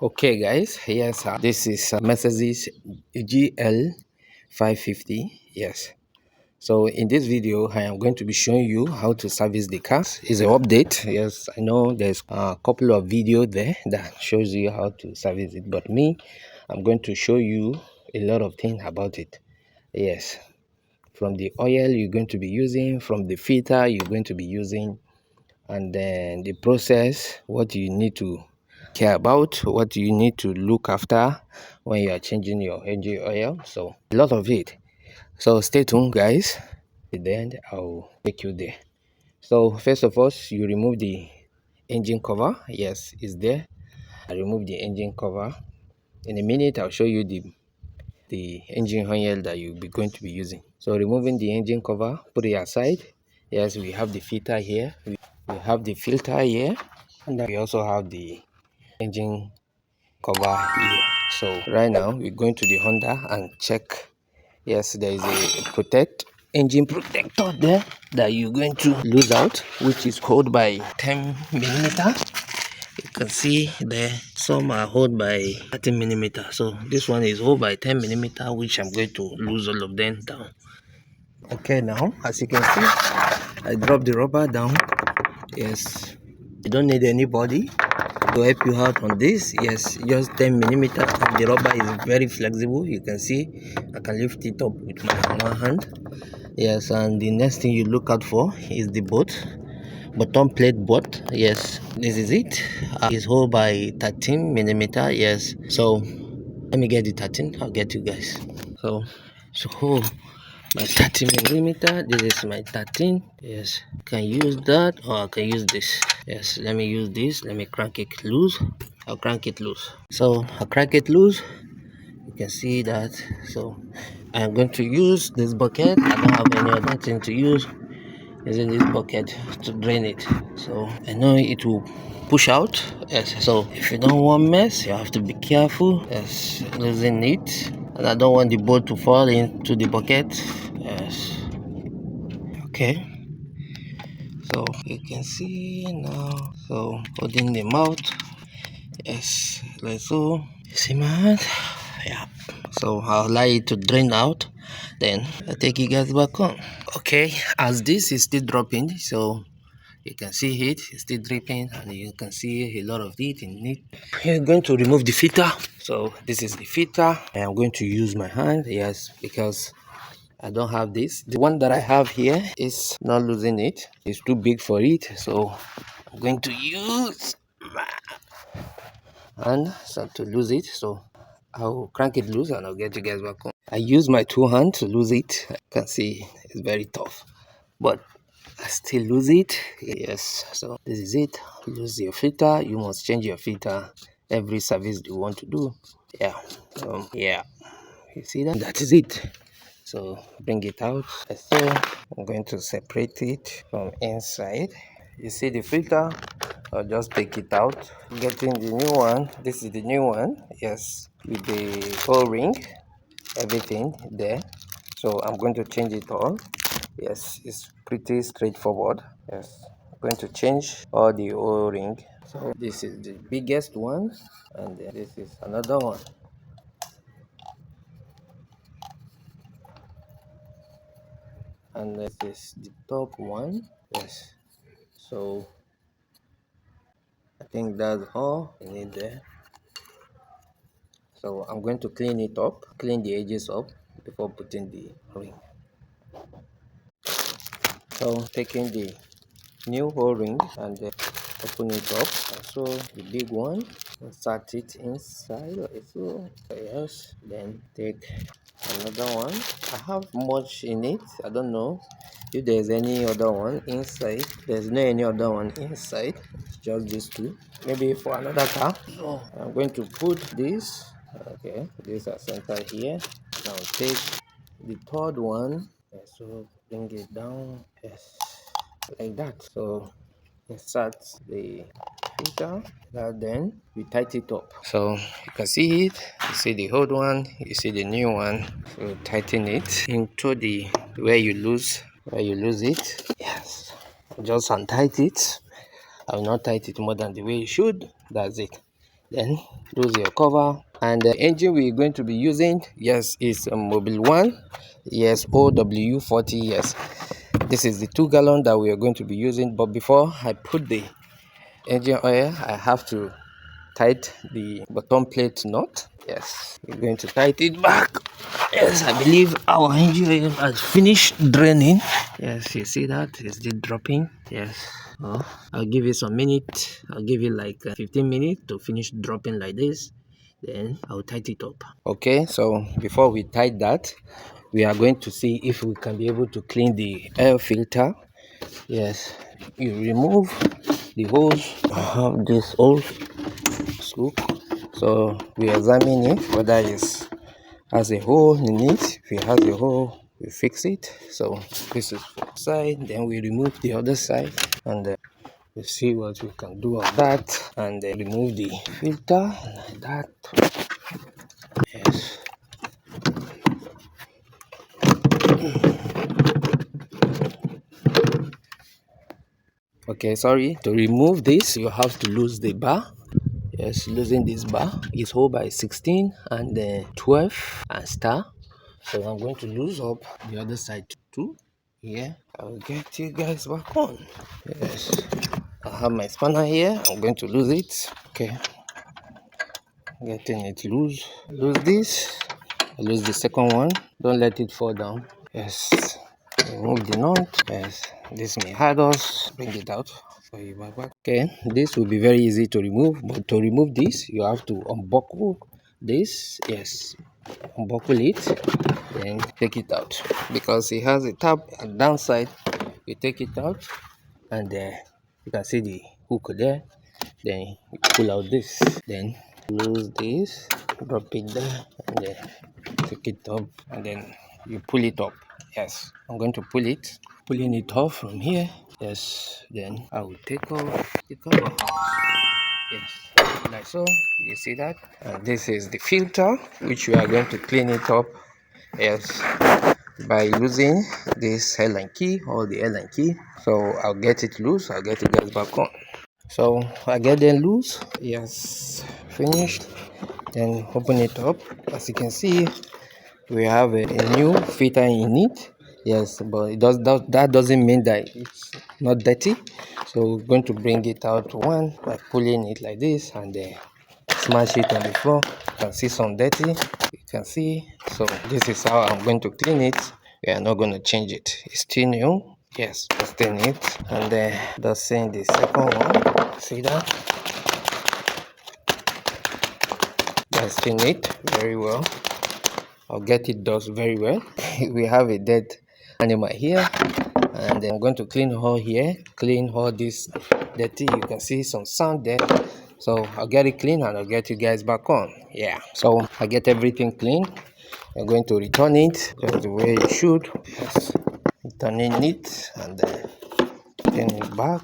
Okay guys, yes, this is Mercedes GL550. Yes, so in this video I am going to be showing you how to service the car. It's an update. Yes, I know there's a couple of videos there that shows you how to service it, but me, I'm going to show you a lot of things about it. Yes, from the oil you're going to be using, from the filter you're going to be using, and then the process, what you need to care about, what you need to look after when you are changing your engine oil. So a lot of it. So stay tuned guys, then I'll take you there. So first of all, you remove the engine cover. Yes, it's there. I remove the engine cover. In a minute I'll show you the engine oil that you'll be going to be using. So removing the engine cover, put it aside. Yes, we have the filter here, we have the filter here, and then we also have the engine cover here. So right now we're going to the Honda and check. Yes, there is a engine protector there that you're going to lose out, which is held by 10 millimeter. You can see there some are held by 30 millimeter, so this one is held by 10 millimeter, which I'm going to lose all of them down. Okay, now as you can see, I drop the rubber down. Yes, you don't need anybody to help you out on this. Yes, just 10 millimeter, and the rubber is very flexible. You can see I can lift it up with my one hand. Yes, and the next thing you look out for is the bottom plate bolt. Yes, this is it. It's held by 13 millimeter. Yes, so let me get the 13. I'll get you guys. So my 13 millimeter, this is my 13. Yes, I can use that or I can use this. Yes, let me use this. Let me crank it loose. I'll crank it loose. So I'll crank it loose. You can see that. So I'm going to use this bucket. I don't have any other thing to use. Using this bucket to drain it. So I know it will push out. Yes, so if you don't want mess, you have to be careful. Yes, losing it. And I don't want the bolt to fall into the bucket. Yes. Okay. So you can see now. So holding the mouth. Yes, like so. You see my hand? Yeah. So I'll allow it to drain out. Then I'll take you guys back on. Okay, as this is still dropping, so you can see it's still dripping, and you can see a lot of it in it. We're going to remove the filter. So this is the filter. I am going to use my hand, yes, because I don't have this. The one that I have here is not losing it. It's too big for it, so I'm going to use my hand to lose it. So I'll crank it loose and I'll get you guys back on. I use my two hands to lose it. You can see it's very tough, but I still lose it. Yes, so this is it. Lose your filter. You must change your filter every service you want to do. Yeah, yeah, you see that? That is it. So bring it out. So I'm going to separate it from inside. You see the filter? I'll just take it out. Getting the new one. This is the new one. Yes, with the O-ring, everything there. So I'm going to change it all. Yes, it's pretty straightforward. Yes, I'm going to change all the O-ring. So this is the biggest one, and then this is another one. And this is the top one. Yes, so I think that's all I need there. So I'm going to clean it up, clean the edges up before putting the ring. So taking the new O-ring and open it up. So the big one, insert it inside like so. Yes, then take another one. I have much in it. I don't know if there's any other one inside. There's no any other one inside. It's just these two. Maybe for another car. So I'm going to put this. Okay, this are centered here. Now take the third one. So bring it down. Yes, like that. So insert the filter, and then we tighten it up. So you can see it. You see the old one, you see the new one. So tighten it into the where you lose it. Yes, just untight it. I will not tight it more than the way you should. That's it. then lose your cover. And the engine we're going to be using, yes, is a Mobile One, yes, OW40. Yes, this is the 2 gallon that we are going to be using. But before I put the engine oil, I have to tight the bottom plate knot. Yes, we're going to tighten it back. Yes, I believe our engine oil has finished draining. Yes, you see that it's still dropping. Yes, oh, I'll give it some minute. I'll give it like 15 minutes to finish dropping like this. Then I'll tighten it up. Okay, so before we tighten that, we are going to see if we can be able to clean the air filter. Yes, you remove the hose. I have this hose scoop, so we examine it whether it has a hole in it. If it has a hole, we fix it. So this is one side, then we remove the other side, and we see what we can do on that, and remove the filter like that. Yes. Okay, sorry, to remove this you have to lose the bar. Yes, losing this bar is hold by 16 and 12 and star. So I'm going to lose up the other side too. Yeah, I'll get you guys back on. Yes, I have my spanner here. I'm going to lose it. Okay, getting it loose. Lose this. I lose the second one. Don't let it fall down. Yes, remove the knot. Yes, this may hurt us. Bring it out. Okay, this will be very easy to remove, but to remove this you have to unbuckle this. Yes, unbuckle it, then take it out, because it has a tab and downside. You take it out, and you can see the hook there. Then you pull out this, then close this, drop it there, and then take it up, and then you pull it up. Yes, I'm going to pulling it off from here. Yes, then I will take off the cover. Yes, like so. You see that? And this is the filter, which we are going to clean it up. Yes, by using this airline key or the airline key. So I'll get it loose. I'll get it guys back on. So I get them loose. Yes, finished. Then open it up. As you can see, we have a new filter in it. Yes, but that doesn't mean that it's not dirty. So we're going to bring it out one by pulling it like this, and then smash it on the floor. You can see some dirty. You can see. So this is how I'm going to clean it. We are not going to change it. It's still new. Yes, still it. And then just saying the second one. See that? That's still neat. Very well. I'll get it does very well. We have a dead animal here, and then I'm going to clean all here, clean all this dirty. You can see some sand there, so I'll get it clean and I'll get you guys back on. Yeah, so I get everything clean. I'm going to return it just the way it should. Yes, returning it and then turn it back.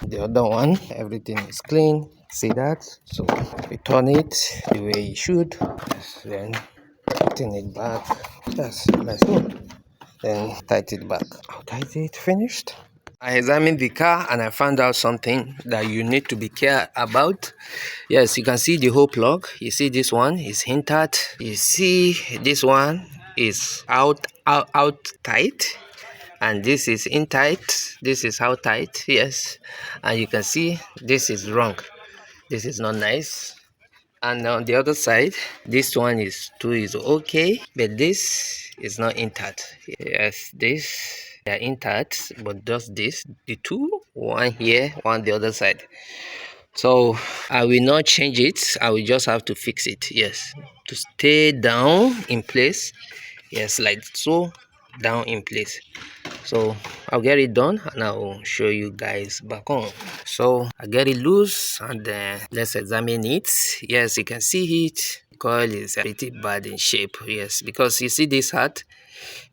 The other one, everything is clean. See that? So return it the way it should. Yes, then turn it back. Yes, like so. Then tighten it back. I'll tighten it. Finished. I examined the car and I found out something that you need to be careful about. Yes, you can see the whole plug. You see this one is hinted. You see this one is out tight, and this is in tight. This is out tight. Yes, and you can see this is wrong. This is not nice. And on the other side, this one is okay, but this is not intact. Yes, this they are intact, but just this, the two, one here, one the other side. So I will not change it. I will just have to fix it. Yes, to stay down in place. Yes, like so, down in place. So I'll get it done and I'll show you guys back on. So I get it loose, and then let's examine it. Yes, you can see it. The coil is pretty bad in shape. Yes, because you see this heart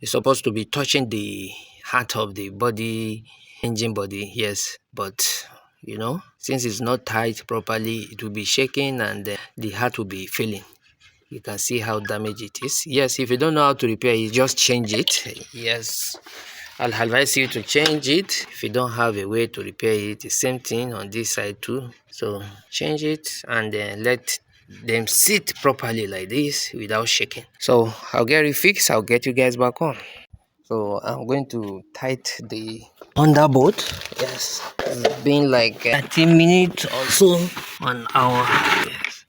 is supposed to be touching the heart of the body, engine body. Yes, but you know, since it's not tight properly, it will be shaking, and the heart will be failing. You can see how damaged it is. Yes, if you don't know how to repair it, just change it. Yes, I'll advise you to change it if you don't have a way to repair it. The same thing on this side too. So change it and then let them sit properly like this without shaking. So I'll get it fixed. I'll get you guys back on. So I'm going to tighten the underbolt. Yes, it's been like 30 minutes or so, 1 hour. Yes,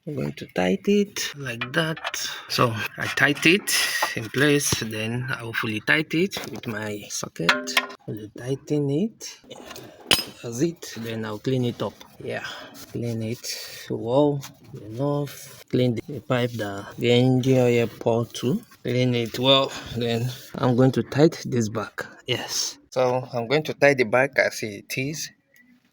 I'm going to tighten it like that. So I tighten it in place, then I will fully tighten it with my socket. Fully tighten it. That's it. Then I'll clean it up. Yeah, clean it well enough. Clean the pipe that the engine oil pour to. Clean it well. Then I'm going to tighten this back. Yes. So I'm going to tie the back as it is.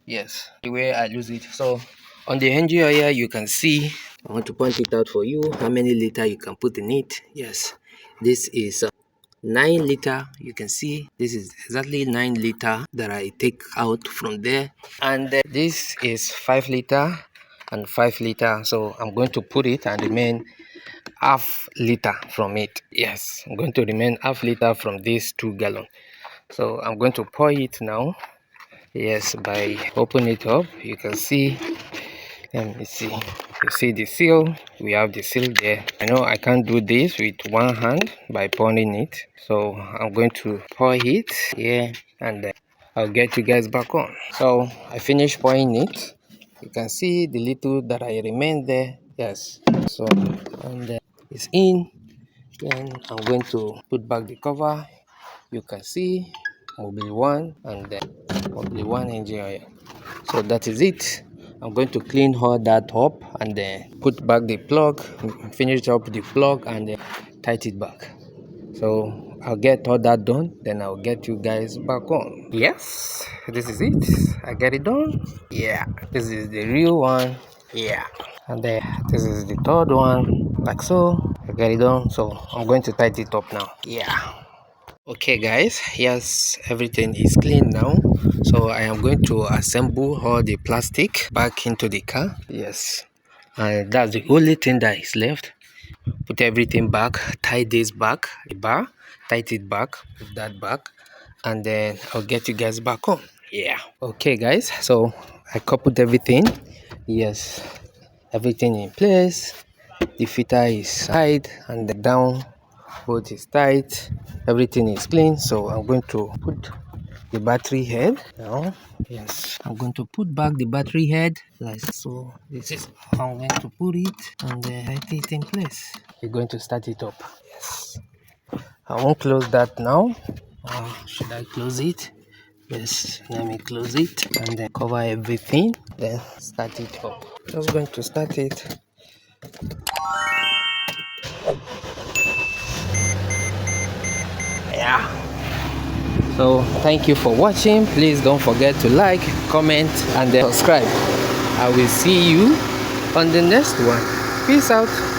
Yes, the way I lose it. So on the engine oil, you can see. I want to point it out for you how many liter you can put in it. Yes, this is 9 liter. You can see this is exactly 9 liter that I take out from there, and this is 5 liter and 5 liter. So I'm going to put it and remain half liter from it. Yes, I'm going to remain half liter from this 2 gallon. So I'm going to pour it now. Yes, by opening it up, you can see. Let me see. You see the seal. We have the seal there. I know I can't do this with one hand by pouring it, so I'm going to pour it here, and I'll get you guys back on. So I finished pouring it. You can see the little that I remained there. Yes. So and it's in. Then I'm going to put back the cover. You can see mobile 1 and mobile 1 engine oil. So that is it. I'm going to clean all that up and then put back the plug, finish up the plug and then tighten it back. So I'll get all that done, then I'll get you guys back on. Yes, this is it. I get it done. Yeah, this is the real one. Yeah, and then this is the third one, like so. I get it done. So I'm going to tighten it up now. Yeah. Okay guys, yes, everything is clean now, so I am going to assemble all the plastic back into the car. Yes, and that's the only thing that is left. Put everything back, tie this back, the bar, tighten it back, put that back, and then I'll get you guys back on. Yeah. Okay guys, so I coupled everything. Yes, everything in place. The filter is tight and the down bolt is tight. Everything is clean, so I'm going to put the battery head now. Yes, I'm going to put back the battery head like so. This is how I'm going to put it and tighten it in place. We're going to start it up. Yes, I won't close that now. Should I close it? Yes, let me close it and then cover everything, then start it up. Just going to start it. Yeah, so thank you for watching. Please don't forget to like, comment and then subscribe. I will see you on the next one. Peace out.